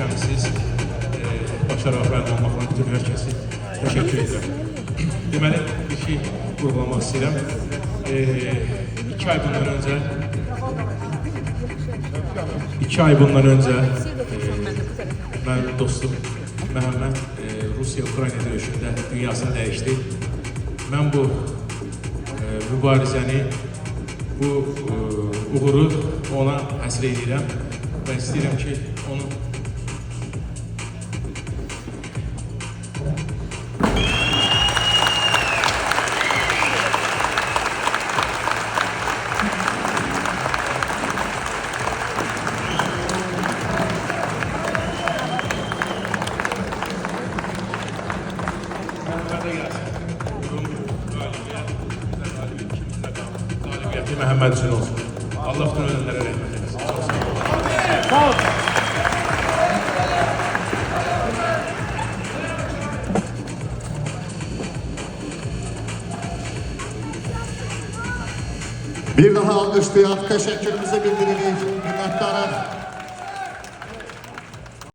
eləmişsiniz. Başarılı mənim olmaqla bütün hər kəsi təşəkkür edirəm. Deməli, bir şey vurgulamaq istəyirəm. 2 ay bundan öncə mənim dostum Məhəmməd Rusiya-Ukrayna döyüşündə dünyasını dəyişdi. Mən bu mübarizəni, bu uğuru ona həsr edirəm və istəyirəm ki, onu Məhəmməd üçün olsun. Allah bütün ölənlərə rəhmət eləsin. Çox sağ olun. Bir daha alkışlayan teşekkürümüzü bildiririk minnettarım.